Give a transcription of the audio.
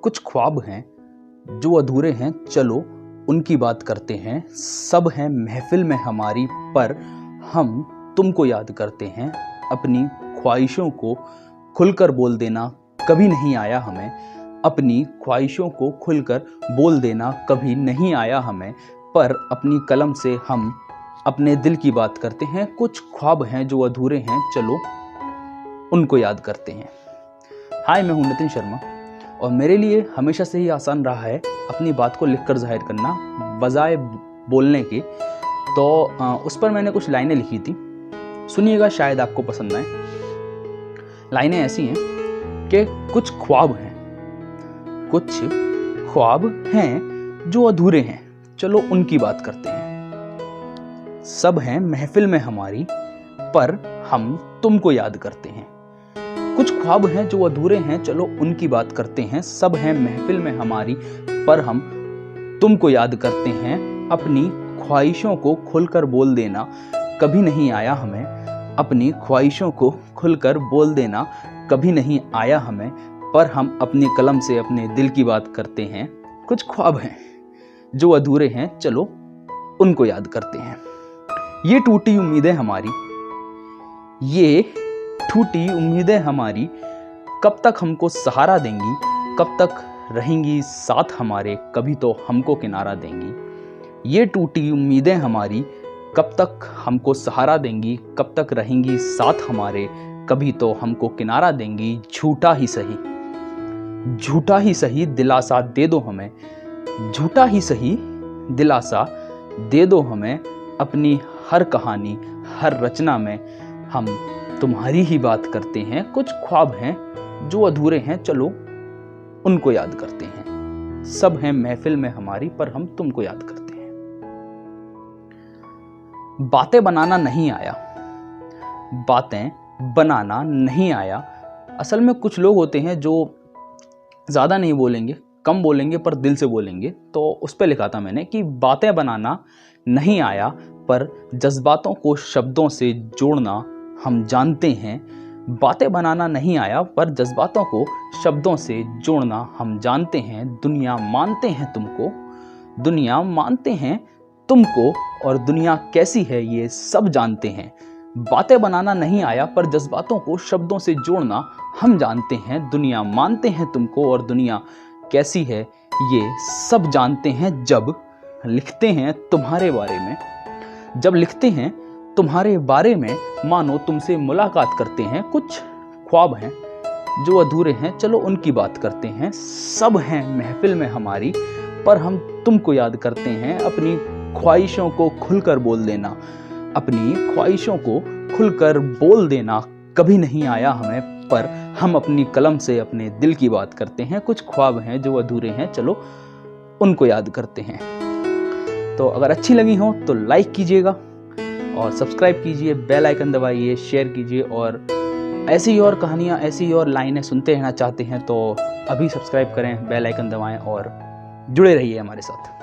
कुछ ख्वाब हैं जो अधूरे हैं, चलो उनकी बात करते हैं। सब हैं महफिल में हमारी, पर हम तुमको याद करते हैं। अपनी ख्वाहिशों को खुलकर बोल देना कभी नहीं आया हमें। अपनी ख्वाहिशों को खुलकर बोल देना कभी नहीं आया हमें, पर अपनी कलम से हम अपने दिल की बात करते हैं। कुछ ख्वाब हैं जो अधूरे हैं, चलो उनको याद करते हैं। हाय, मैं हूं नितिन शर्मा और मेरे लिए हमेशा से ही आसान रहा है अपनी बात को लिखकर जाहिर करना बजाय बोलने के। तो उस पर मैंने कुछ लाइनें लिखी थी, सुनिएगा, शायद आपको पसंद आए। लाइनें ऐसी हैं कि कुछ ख्वाब हैं जो अधूरे हैं, चलो उनकी बात करते हैं। सब हैं महफिल में हमारी, पर हम तुमको याद करते हैं। कुछ ख्वाब हैं जो अधूरे हैं, चलो उनकी बात करते हैं। सब हैं महफिल में हमारी, पर हम तुमको याद करते हैं। अपनी ख्वाहिशों को खुलकर बोल देना कभी नहीं आया हमें। अपनी ख्वाहिशों को खुलकर बोल देना कभी नहीं आया हमें, पर हम अपनी कलम से अपने दिल की बात करते हैं। कुछ ख्वाब हैं जो अधूरे हैं, चलो उनको याद करते हैं। ये टूटी उम्मीदें हमारी, कब तक हमको सहारा देंगी, कब तक रहेंगी साथ हमारे, कभी तो हमको किनारा देंगी। ये टूटी उम्मीदें हमारी, कब तक हमको सहारा देंगी, कब तक रहेंगी साथ हमारे, कभी तो हमको किनारा देंगी। झूठा ही सही दिलासा दे दो हमें, झूठा ही सही दिलासा दे दो हमें। अपनी हर कहानी, हर रचना में हम तुम्हारी ही बात करते हैं। कुछ ख्वाब हैं जो अधूरे हैं, चलो उनको याद करते हैं। सब हैं महफिल में हमारी, पर हम तुमको याद करते हैं। बातें बनाना नहीं आया। असल में कुछ लोग होते हैं जो ज़्यादा नहीं बोलेंगे, कम बोलेंगे, पर दिल से बोलेंगे। तो उस पर लिखा था मैंने कि बातें बनाना नहीं आया, पर जज्बातों को शब्दों से जोड़ना हम जानते हैं। बातें बनाना नहीं आया, पर जज्बातों को शब्दों से जोड़ना हम जानते हैं। दुनिया मानते हैं तुमको, और दुनिया कैसी है ये सब जानते हैं। बातें बनाना नहीं आया, पर जज्बातों को शब्दों से जोड़ना हम जानते हैं। दुनिया मानते हैं तुमको, और दुनिया कैसी है ये सब जानते हैं। जब लिखते हैं तुम्हारे बारे में, मानो तुमसे मुलाकात करते हैं। कुछ ख्वाब हैं जो अधूरे हैं, चलो उनकी बात करते हैं। सब हैं महफिल में हमारी, पर हम तुमको याद करते हैं। अपनी ख्वाहिशों को खुलकर बोल देना कभी नहीं आया हमें, पर हम अपनी कलम से अपने दिल की बात करते हैं। कुछ ख्वाब हैं जो अधूरे हैं, चलो उनको याद करते हैं। तो अगर अच्छी लगी हो तो लाइक कीजिएगा और सब्सक्राइब कीजिए, बेल आइकन दबाइए, शेयर कीजिए। और ऐसी और कहानियाँ, ऐसी और लाइनें सुनते रहना चाहते हैं तो अभी सब्सक्राइब करें, बेल आइकन दबाएं और जुड़े रहिए हमारे साथ।